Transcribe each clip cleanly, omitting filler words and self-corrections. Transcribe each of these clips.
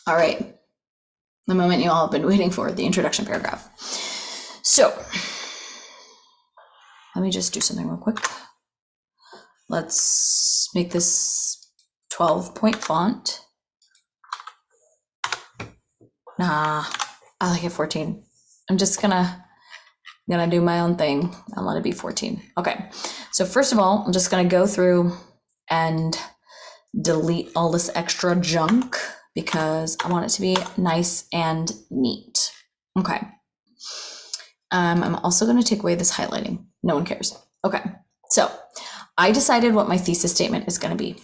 All right, the moment you all have been waiting for, the introduction paragraph. So let me just do something real quick. Let's make this 12-point font. Nah, I like it 14. I'm just gonna do my own thing and let it be 14. Okay, so first of all, I'm just gonna go through and delete all this extra junk because I want it to be nice and neat. Okay. I'm also going to take away this highlighting. No one cares. Okay. So I decided what my thesis statement is going to be.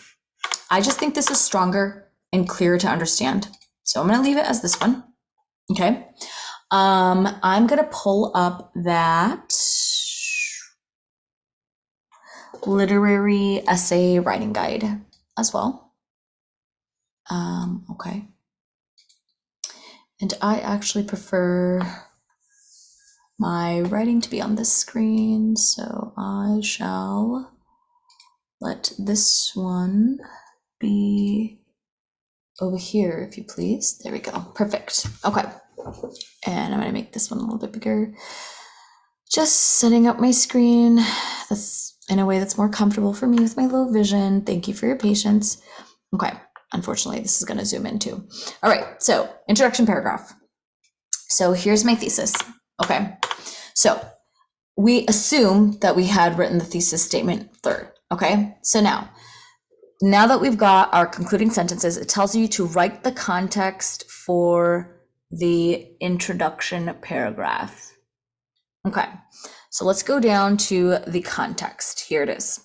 I just think this is stronger and clearer to understand. So I'm going to leave it as this one. Okay. I'm going to pull up that literary essay writing guide as well. Okay. And I actually prefer my writing to be on this screen, so I shall let this one be over here, if you please. There we go. Perfect. Okay. And I'm going to make this one a little bit bigger. Just setting up my screen that's in a way that's more comfortable for me with my low vision. Thank you for your patience. Okay. Unfortunately, this is going to zoom in too. All right. So introduction paragraph. So here's my thesis. Okay. So we assume that we had written the thesis statement third. Okay. So now that we've got our concluding sentences, it tells you to write the context for the introduction paragraph. Okay. So let's go down to the context. Here it is.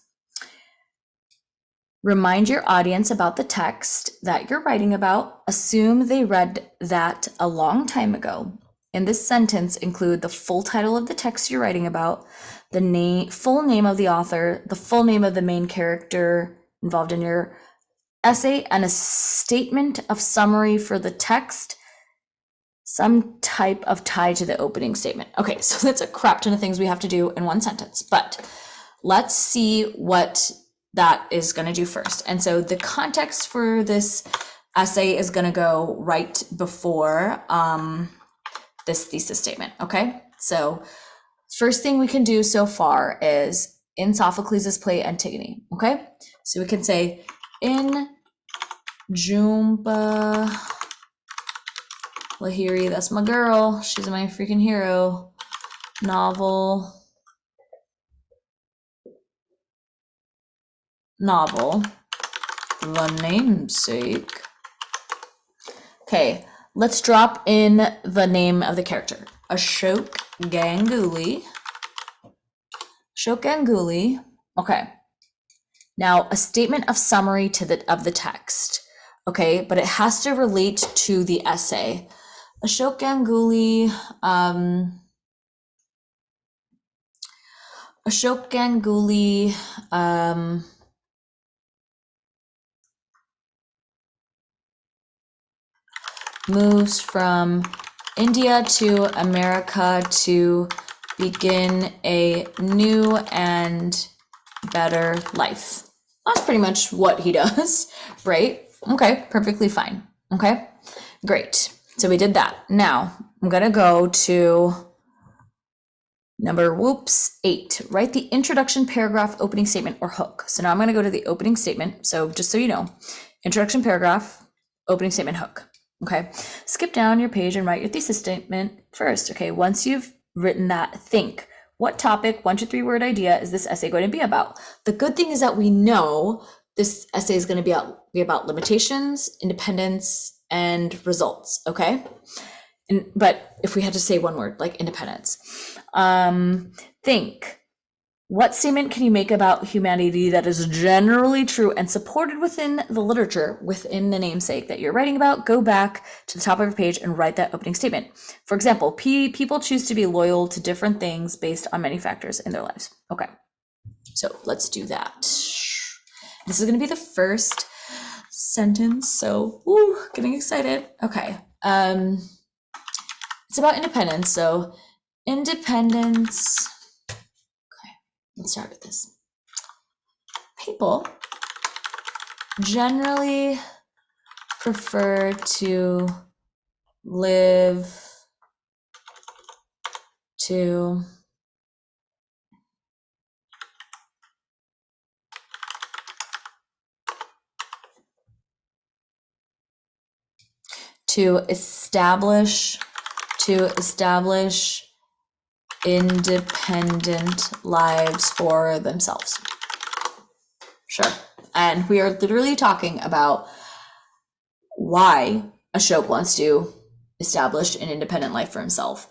Remind your audience about the text that you're writing about. Assume they read that a long time ago. In this sentence, include the full title of the text you're writing about, the full name of the author, the full name of the main character involved in your essay, and a statement of summary for the text, some type of tie to the opening statement. Okay, so that's a crap ton of things we have to do in one sentence, but let's see what that is going to do first. And so the context for this essay is going to go right before this thesis statement. Okay, so first thing we can do so far is in Sophocles' play Antigone. Okay, so we can say in Jumba Lahiri, that's my girl, she's my freaking hero, novel, The Namesake. Okay, let's drop in the name of the character, Ashoke Ganguly. Ashoke Ganguly. Okay. Now, a statement of summary of the text. Okay, but it has to relate to the essay. Ashoke Ganguly. Ashoke Ganguly. Moves from India to America to begin a new and better life. That's pretty much what he does, right? Okay, perfectly fine. Okay, great. So we did that. Now I'm gonna go to number 8. Write the introduction paragraph, opening statement, or hook. So now I'm gonna go to the opening statement. So just so you know, introduction paragraph, opening statement, hook. Okay, skip down your page and write your thesis statement first. Okay, once you've written that, think, what topic, 1 to 3 word idea is this essay going to be about? The good thing is that we know this essay is going to be about limitations, independence, and results. Okay, but if we had to say one word, like independence, think, what statement can you make about humanity that is generally true and supported within the literature, within the namesake that you're writing about? Go back to the top of your page and write that opening statement. For example, people choose to be loyal to different things based on many factors in their lives. Okay, so let's do that. This is going to be the first sentence, so getting excited. Okay, it's about independence. So independence. Let's start with this. People generally prefer to live to establish independent lives for themselves. Sure. And we are literally talking about why Ashoke wants to establish an independent life for himself,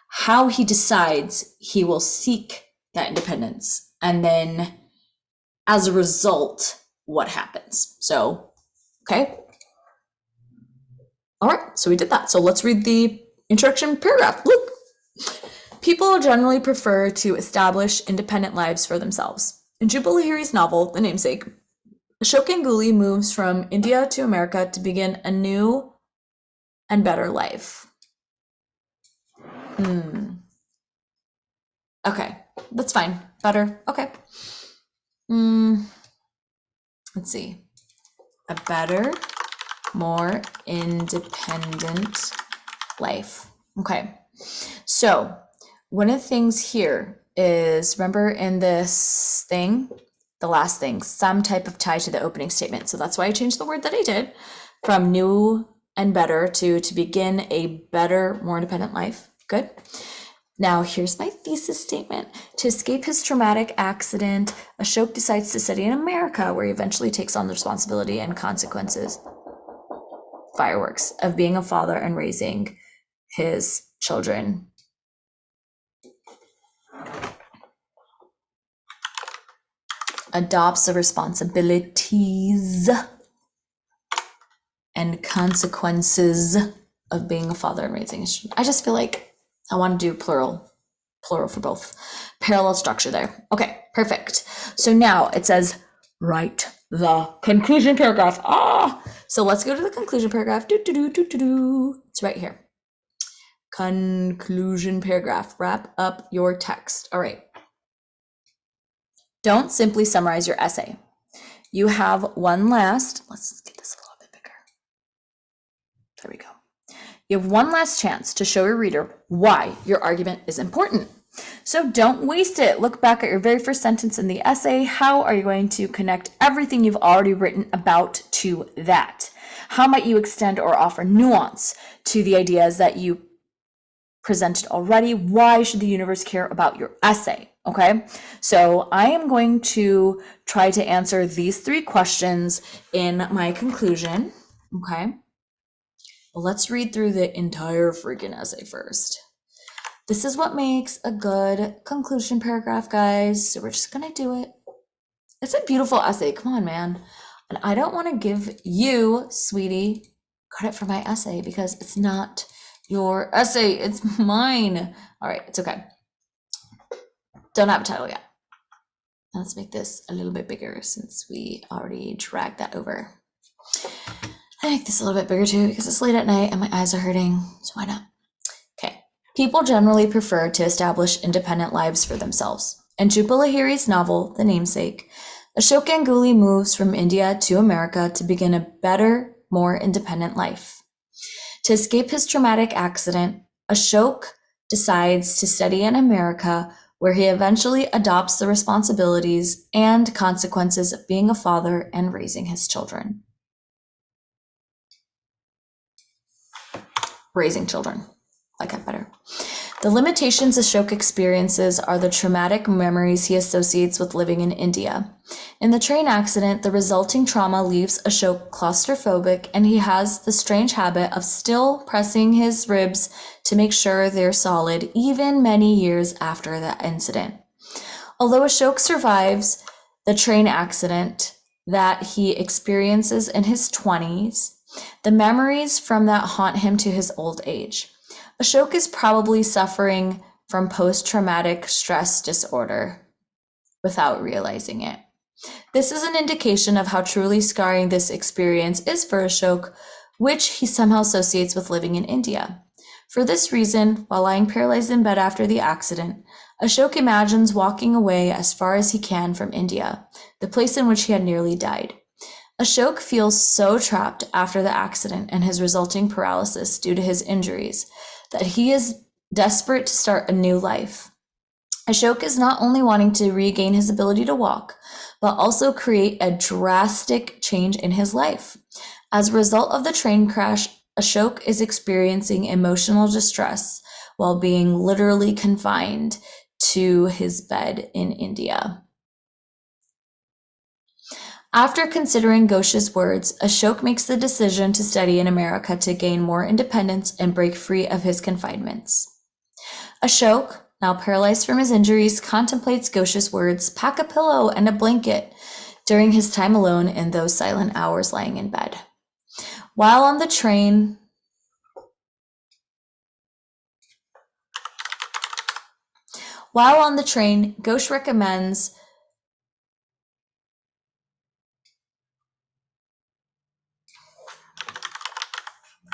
how he decides he will seek that independence, and then as a result, what happens. So, okay. All right, so we did that. So let's read the introduction paragraph. Look. People generally prefer to establish independent lives for themselves. In Jupal Lahiri's novel, The Namesake, Ashoke Ganguly moves from India to America to begin a new and better life. Okay, that's fine. Better. Okay. Let's see. A better, more independent life. Okay. So one of the things here is, remember in this thing, the last thing, some type of tie to the opening statement. So that's why I changed the word that I did from new and better to begin a better, more independent life. Good. Now here's my thesis statement. To escape his traumatic accident, Ashoke decides to study in America, where he eventually takes on the responsibility and consequences, fireworks, of being a father and raising his children. Adopts the responsibilities and consequences of being a father and raising his children. I just feel like I want to do plural for both. Parallel structure there. Okay, perfect. So now it says, write the conclusion paragraph. So let's go to the conclusion paragraph. It's right here. Conclusion paragraph. Wrap up your text. All right. Don't simply summarize your essay. You have one last, let's get this a little bit bigger. There we go. You have one last chance to show your reader why your argument is important. So don't waste it. Look back at your very first sentence in the essay. How are you going to connect everything you've already written about to that? How might you extend or offer nuance to the ideas that you presented already? Why should the universe care about your essay? Okay, so I am going to try to answer these 3 questions in my conclusion. Okay, well, let's read through the entire freaking essay first. This is what makes a good conclusion paragraph, guys. So we're just gonna do it. It's a beautiful essay. Come on, man. And I don't want to give you, sweetie, credit for my essay because it's not your essay. It's mine. All right, it's okay. Don't have a title yet. Let's make this a little bit bigger since we already dragged that over. I make this a little bit bigger too because it's late at night and my eyes are hurting, so why not? Okay. People generally prefer to establish independent lives for themselves. In Jupal Lahiri's novel, The Namesake, Ashoke Ganguly moves from India to America to begin a better, more independent life. To escape his traumatic accident, Ashoke decides to study in America, where he eventually adopts the responsibilities and consequences of being a father and raising his children. Raising children, like that better. The limitations Ashoke experiences are the traumatic memories he associates with living in India. In the train accident, the resulting trauma leaves Ashoke claustrophobic, and he has the strange habit of still pressing his ribs to make sure they're solid, even many years after the incident. Although Ashoke survives the train accident that he experiences in his 20s, the memories from that haunt him to his old age. Ashoke is probably suffering from post-traumatic stress disorder without realizing it. This is an indication of how truly scarring this experience is for Ashoke, which he somehow associates with living in India. For this reason, while lying paralyzed in bed after the accident, Ashoke imagines walking away as far as he can from India, the place in which he had nearly died. Ashoke feels so trapped after the accident and his resulting paralysis due to his injuries that he is desperate to start a new life. Ashoke is not only wanting to regain his ability to walk, but also create a drastic change in his life. As a result of the train crash, Ashoke is experiencing emotional distress while being literally confined to his bed in India. After considering Ghosh's words, Ashoke makes the decision to study in America to gain more independence and break free of his confinements. Ashoke, now paralyzed from his injuries, contemplates Ghosh's words, pack a pillow and a blanket during his time alone in those silent hours lying in bed. While on the train, Ghosh recommends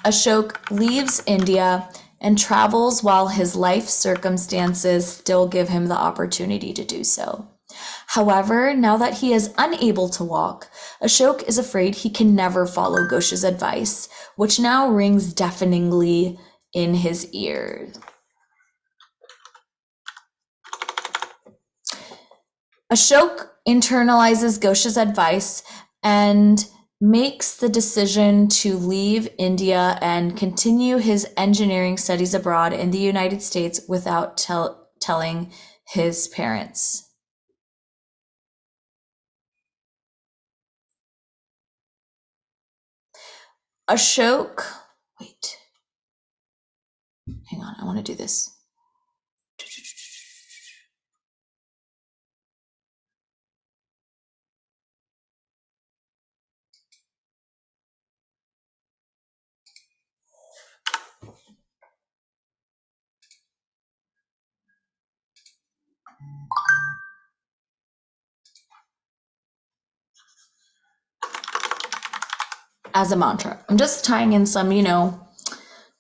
Ashoke leaves India and travels while his life circumstances still give him the opportunity to do so. However, now that he is unable to walk, Ashoke is afraid he can never follow Ghosh's advice, which now rings deafeningly in his ears. Ashoke internalizes Ghosh's advice and makes the decision to leave India and continue his engineering studies abroad in the United States without telling his parents. Ashoke, wait, hang on, I want to do this. As a mantra. I'm just tying in some,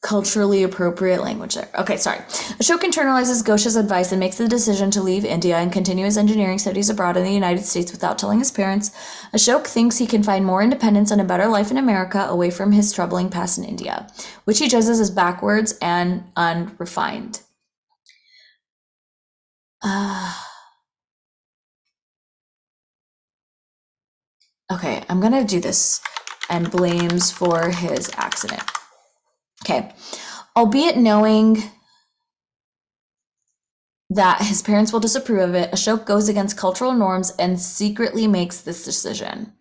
culturally appropriate language there. Okay, sorry. Ashoke internalizes Ghosh's advice and makes the decision to leave India and continue his engineering studies abroad in the United States without telling his parents. Ashoke thinks he can find more independence and a better life in America away from his troubling past in India, which he judges as backwards and unrefined. Okay, I'm gonna do this. And blames for his accident. Okay, albeit knowing that his parents will disapprove of it, Ashoke goes against cultural norms and secretly makes this decision.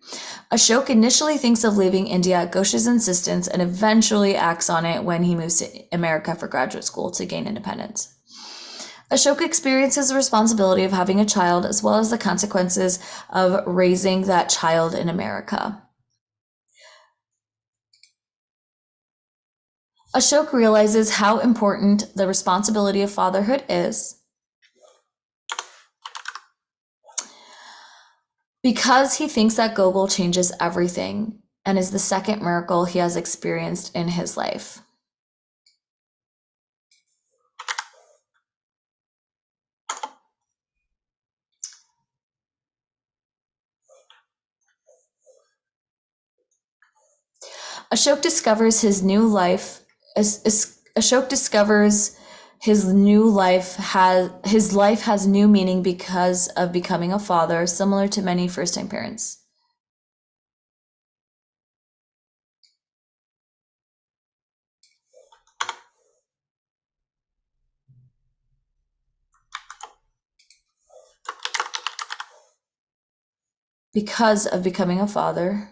Ashoke initially thinks of leaving India at Ghosh's insistence and eventually acts on it when he moves to America for graduate school to gain independence. Ashoke experiences the responsibility of having a child as well as the consequences of raising that child in America. Ashoke realizes how important the responsibility of fatherhood is because he thinks that Gogol changes everything and is the second miracle he has experienced in his life. Ashoke discovers his new life. Ashoke discovers his life has new meaning because of becoming a father, similar to many first-time parents. Because of becoming a father.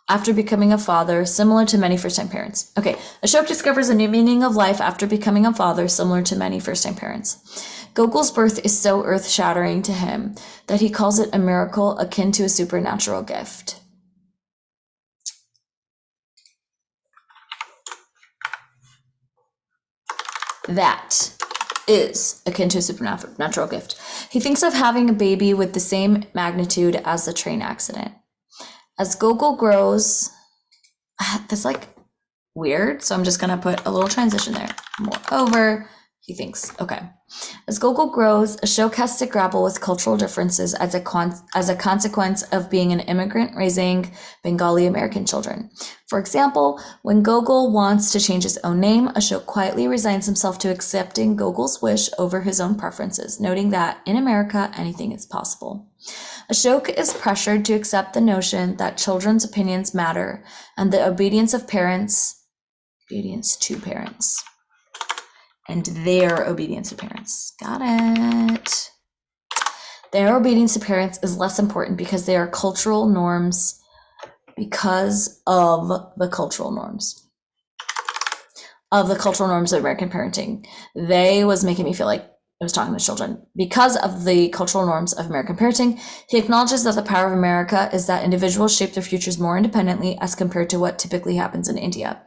After becoming a father, similar to many first-time parents. Okay, Ashoke discovers a new meaning of life after becoming a father, similar to many first-time parents. Gogol's birth is so earth-shattering to him that he calls it a miracle akin to a supernatural gift. That is akin to a supernatural gift. He thinks of having a baby with the same magnitude as the train accident. As Gogol grows, that's like weird, so I'm just gonna put a little transition there. Moreover, he thinks. Okay. As Gogol grows, Ashoke has to grapple with cultural differences as a consequence of being an immigrant raising Bengali American children. For example, when Gogol wants to change his own name, Ashoke quietly resigns himself to accepting Gogol's wish over his own preferences, noting that in America, anything is possible. Ashoke is pressured to accept the notion that children's opinions matter and the obedience to parents, and their obedience to parents. Got it. Their obedience to parents is less important because they are cultural norms, because of the cultural norms of American parenting. They was making me feel like I was talking to children. Because of the cultural norms of American parenting, he acknowledges that the power of America is that individuals shape their futures more independently as compared to what typically happens in India.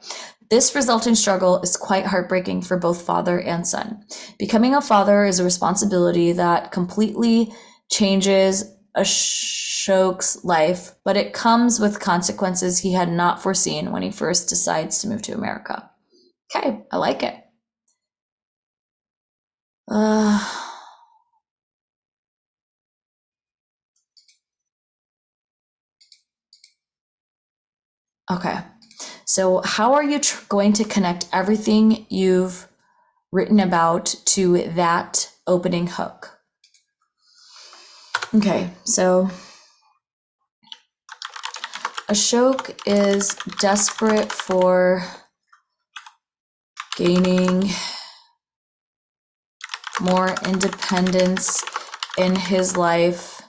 This resulting struggle is quite heartbreaking for both father and son. Becoming a father is a responsibility that completely changes Ashoke's life, but it comes with consequences he had not foreseen when he first decides to move to America. Okay, I like it. Okay, so how are you going to connect everything you've written about to that opening hook? Okay, so Ashoke is desperate for gaining more independence in his life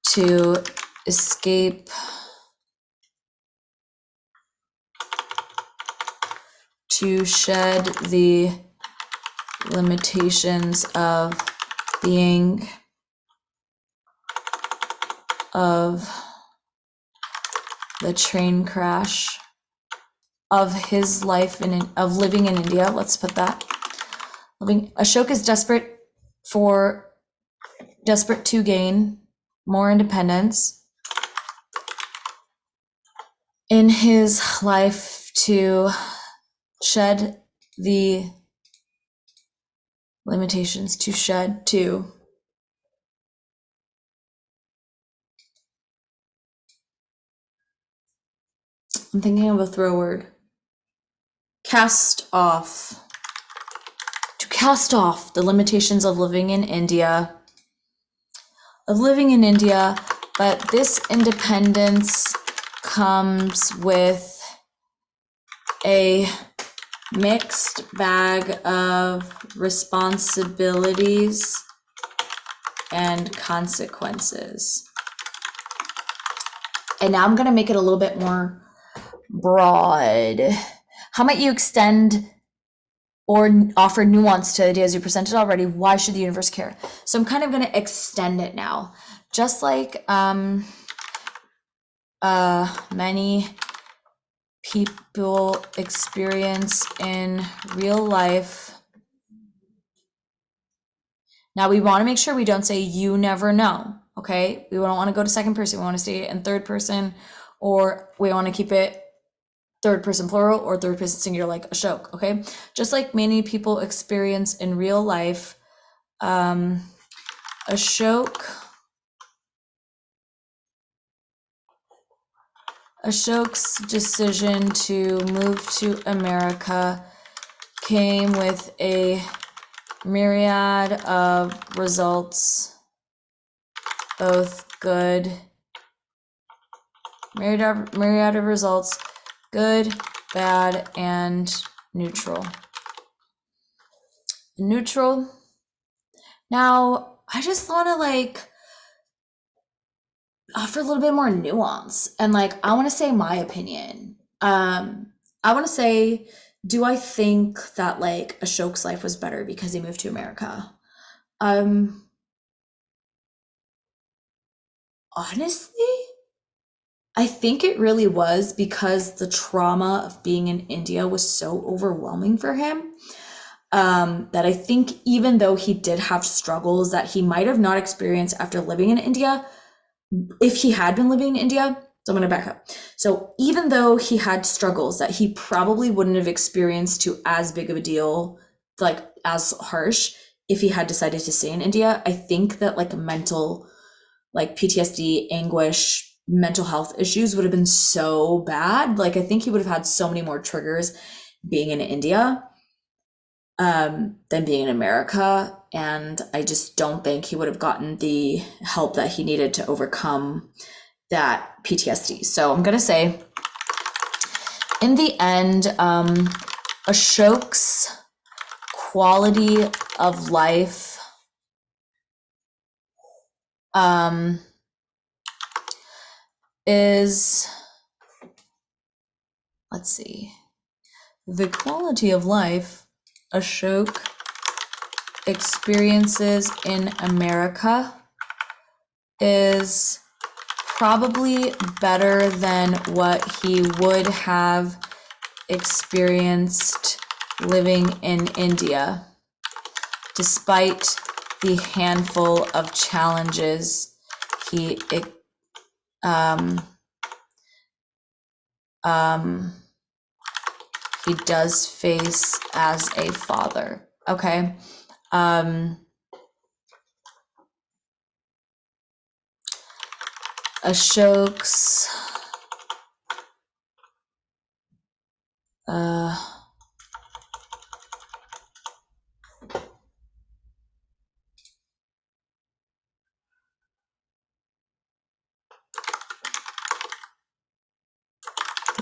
to escape to shed the limitations of being of the train crash of his life of living in India. Let's put that. Ashoke is desperate to gain more independence in his life to shed the limitations I'm thinking of a throw word. To cast off the limitations of living in India, but this independence comes with a mixed bag of responsibilities and consequences. And now I'm going to make it a little bit more broad. How might you extend or offer nuance to ideas you presented already? Why should the universe care? So I'm kind of going to extend it now. Just like many people experience in real life. Now we want to make sure we don't say you never know, okay? We don't want to go to second person. We want to stay in third person, or we want to keep it third person plural or third person singular like Ashoke, okay? Just like many people experience in real life, Ashoke's decision to move to America came with a myriad of results, both good, myriad of results, good, bad, and neutral. Now, I just want to offer a little bit more nuance, and I want to say my opinion. I want to say, do I think that Ashoke's life was better because he moved to America? Honestly, I think it really was because the trauma of being in India was so overwhelming for him. That I think even though he did have struggles that he might have not experienced after living in India, if he had been living in India, so I'm going to back up. So even though he had struggles that he probably wouldn't have experienced to as big of a deal like as harsh if he had decided to stay in India. I think that like mental, like PTSD, anguish, mental health issues would have been so bad. Like I think he would have had so many more triggers being in India than being in America. And I just don't think he would have gotten the help that he needed to overcome that PTSD. So I'm going to say, in the end, Ashoke's quality of life is, let's see, the quality of life Ashoke experiences in America is probably better than what he would have experienced living in India, despite the handful of challenges he does face as a father. Okay. Ashoke's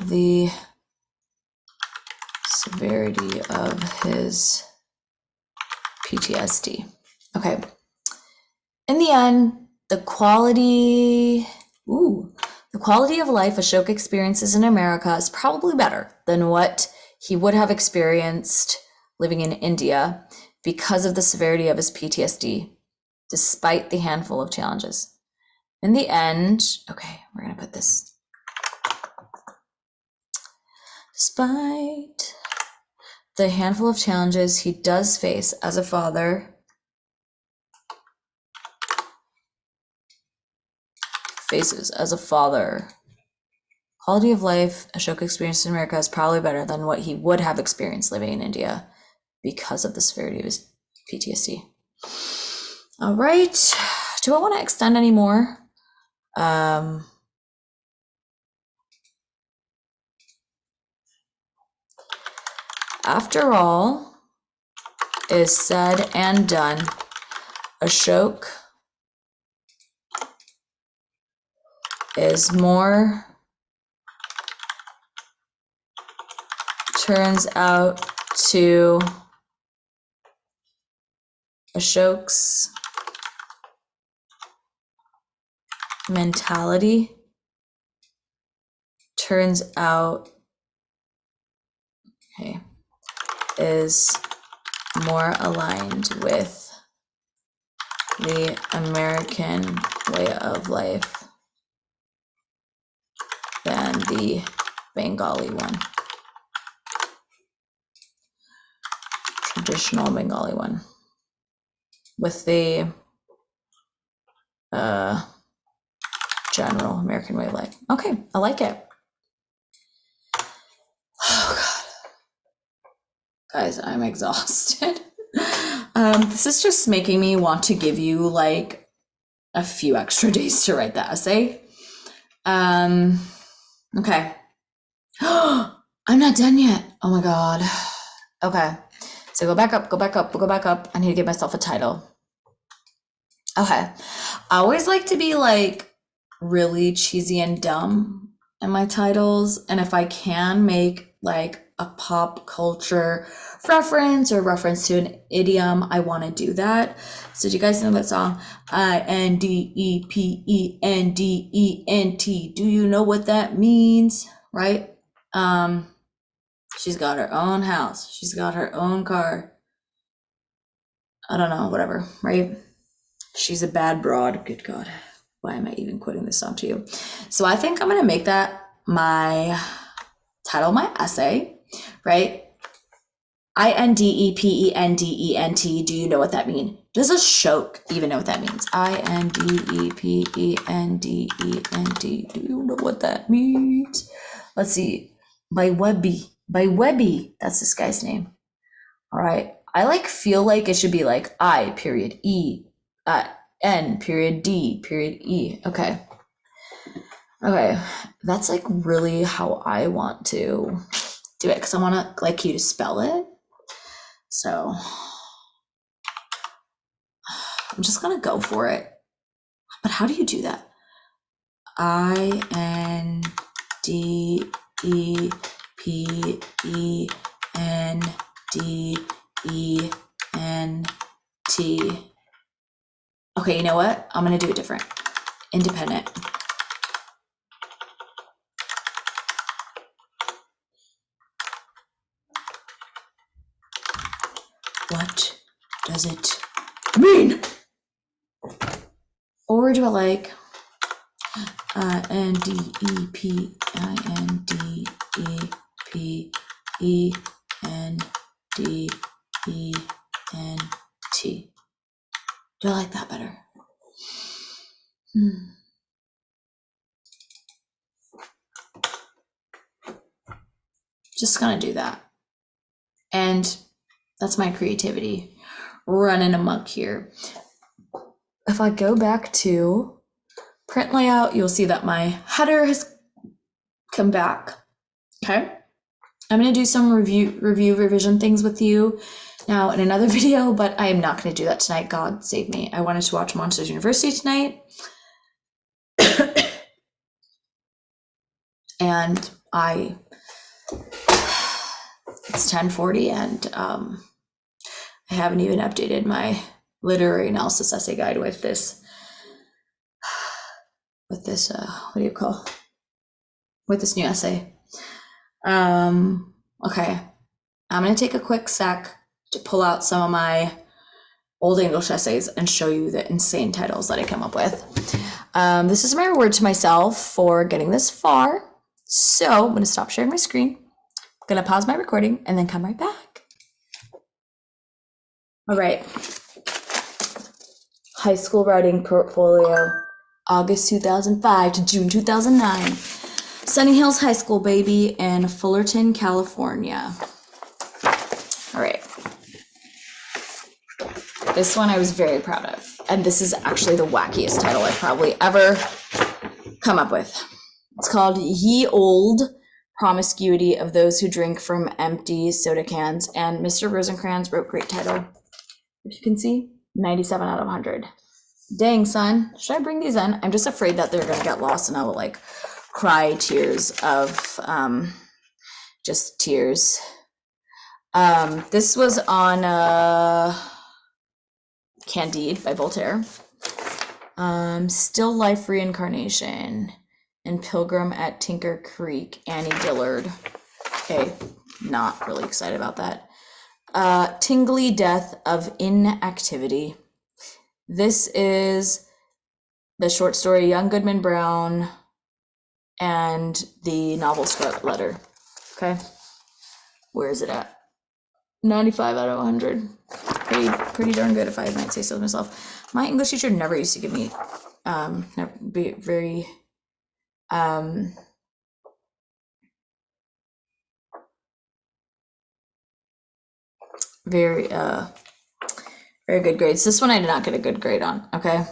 the severity of his PTSD. Okay. In the end, the quality of life Ashoka experiences in America is probably better than what he would have experienced living in India because of the severity of his PTSD, despite the handful of challenges. In the end, okay, we're going to put this. Despite the handful of challenges he does face as a father, quality of life Ashoka experienced in America is probably better than what he would have experienced living in India because of the severity of his PTSD. All right. Do I want to extend any more? After all is said and done, Ashoke turns out to Ashoke's mentality turns out is more aligned with the American way of life than the Bengali one. Traditional Bengali one. With the general American way of life. Okay, I like it. Oh God. Guys, I'm exhausted. This is just making me want to give you like a few extra days to write the essay. Okay. I'm not done yet. Oh my God. Okay. So go back up. I need to give myself a title. Okay. I always like to be like really cheesy and dumb in my titles. And if I can make like a pop culture reference or reference to an idiom, I want to do that. So do you guys know that song? INDEPENDENT. Do you know what that means? Right? She's got her own house. She's got her own car. I don't know, whatever, right? She's a bad broad. Good God. Why am I even quoting this song to you? So I think I'm going to make that my title, my essay, right? INDEPENDENT. Do you know what that means? Does Ashoke even know what that means? INDEPENDENT. Do you know what that means? Let's see. By Webby. That's this guy's name. All right. I like feel like it should be like I period E N period D period E. Okay. Okay. That's like really how I want to do it because I want to like you to spell it. So I'm just gonna go for it. But how do you do that? INDEPENDENT. Okay, you know what? I'm gonna do it different. Independent. What does it mean? Or do I like INDEPENDENT? Do I like that better? Just gonna do that. And that's my creativity running amok here. If I go back to print layout, you'll see that my header has come back. Okay. I'm going to do some revision things with you now in another video, but I am not going to do that tonight. God save me. I wanted to watch Monsters University tonight. And it's 10:40 and I haven't even updated my literary analysis essay guide with this, what do you call, with this new essay. Okay, I'm going to take a quick sec to pull out some of my old English essays and show you the insane titles that I came up with. This is my reward to myself for getting this far. So I'm going to stop sharing my screen. I'm going to pause my recording and then come right back. All right. High school writing portfolio, August 2005 to June 2009. Sunny Hills High School, baby, in Fullerton, California. All right. This one I was very proud of. And this is actually the wackiest title I've probably ever come up with. It's called Ye Old Promiscuity of Those Who Drink from Empty Soda Cans. And Mr. Rosencrantz wrote great title. If you can see, 97 out of 100. Dang, son. Should I bring these in? I'm just afraid that they're going to get lost and I will like cry tears of just tears. This was on Candide by Voltaire. Still Life Reincarnation and Pilgrim at Tinker Creek, Annie Dillard. Okay, not really excited about that. Tingly Death of Inactivity. This is the short story Young Goodman Brown and the novel Scarlet Letter. Okay, where is it at? 95 out of 100. Pretty darn good if I might say so myself. My English teacher never used to give me very very good grades. This one I did not get a good grade on, okay?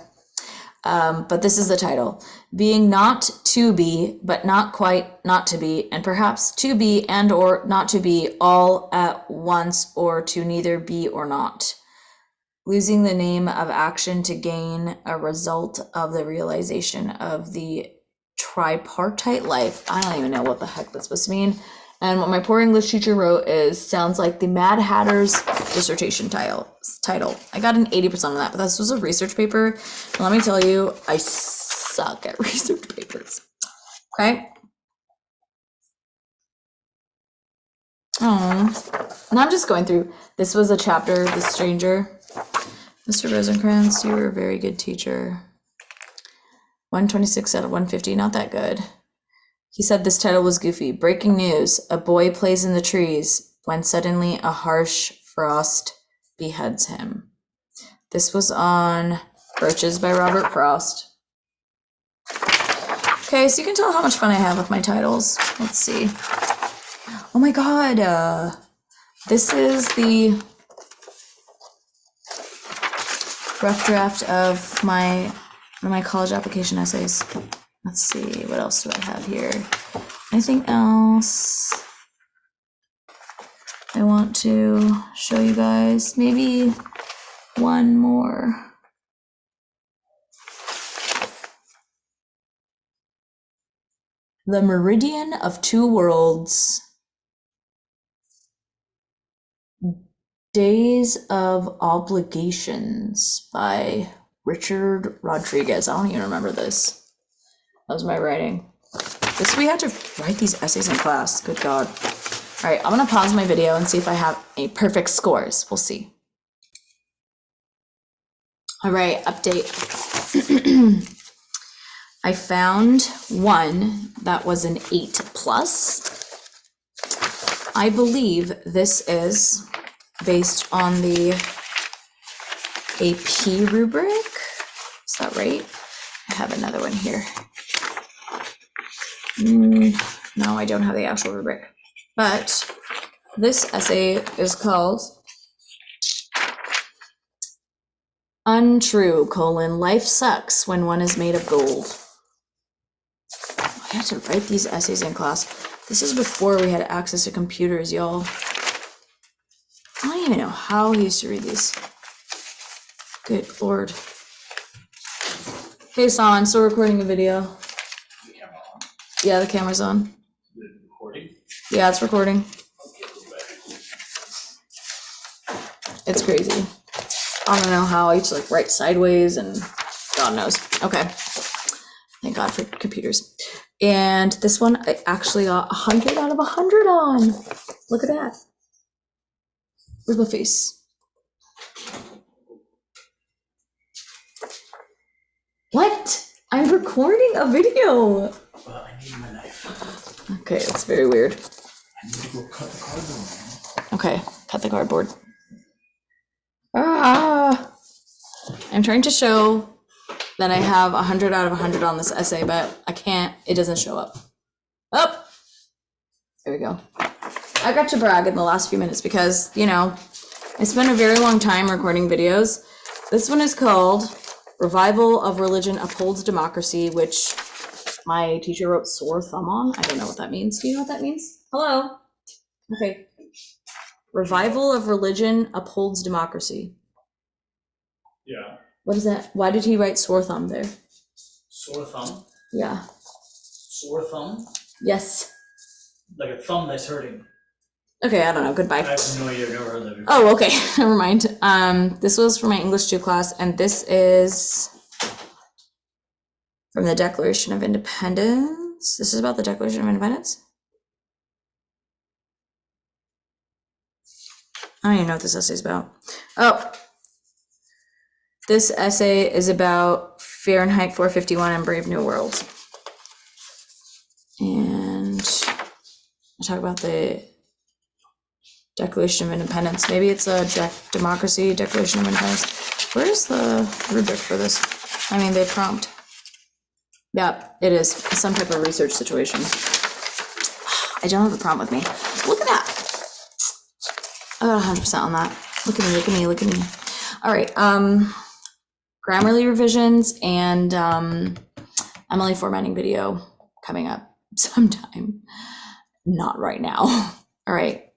But this is the title. Being not to be, but not quite not to be, and perhaps to be and or not to be all at once, or to neither be or not. Losing the name of action to gain a result of the realization of the tripartite life. I don't even know what the heck that's supposed to mean. And what my poor English teacher wrote sounds like the Mad Hatter's dissertation title. I got an 80% on that, but this was a research paper. And let me tell you, I suck at research papers. Okay. Oh, and I'm just going through. This was a chapter, The Stranger. Mr. Rosencrantz, you were a very good teacher. 126 out of 150, not that good. He said this title was goofy. Breaking news, a boy plays in the trees when suddenly a harsh frost beheads him. This was on Birches by Robert Frost. Okay, so you can tell how much fun I have with my titles. Let's see. Oh my god, this is the rough draft of one of my college application essays. Let's see, what else do I have here? Anything else I want to show you guys? Maybe one more. The Meridian of Two Worlds. Days of Obligations by Richard Rodriguez. I don't even remember this. That was my writing. We had to write these essays in class. Good God. All right, I'm gonna pause my video and see if I have any perfect scores. We'll see. All right, update. I found one that was an 8+. I believe this is based on the AP rubric. Is that right? I have another one here. No, I don't have the actual rubric. But this essay is called Untrue, Life Sucks When One Is Made of Gold. I had to write these essays in class. This is before we had access to computers, y'all. I don't even know how he used to read these. Good Lord. Hey, Sam, I'm still recording a video. The camera on? Yeah, the camera's on. Is it recording? Yeah, it's recording. Okay, It's crazy. I don't know how I used to like write sideways and God knows. Okay. Thank God for computers. And this one I actually got 100 out of 100 on. Look at that. Where's my face? What? I'm recording a video. well, I need my knife. Okay, it's very weird. I need to go cut the cardboard, man. Okay, cut the cardboard. Ah! I'm trying to show that I have 100 out of 100 on this essay, but I can't, it doesn't show up. Oh! There we go. I got to brag in the last few minutes because, you know, I spent a very long time recording videos. This one is called Revival of Religion Upholds Democracy, which my teacher wrote sore thumb on. I don't know what that means. Do you know what that means? Hello? Okay. Revival of Religion Upholds Democracy. Yeah. What is that? Why did he write sore thumb there? Sore thumb? Yeah. Sore thumb? Yes. Like a thumb that's hurting. Okay, I don't know. I Goodbye. have no idea. I've never heard that before. Oh, okay. Never mind. This was for my English 2 class, and this is from the Declaration of Independence. This is about the Declaration of Independence. I don't even know what this essay is about. Oh, this essay is about Fahrenheit 451 and Brave New World. And I talk about the Declaration of Independence. Maybe it's a democracy, Declaration of Independence. Where's the rubric for this? I mean, the prompt. Yeah, it is some type of research situation. I don't have the prompt with me. Look at that. I got 100% on that. Look at me, look at me, look at me. All right, Grammarly revisions and Emily formatting video coming up sometime. Not right now. All right.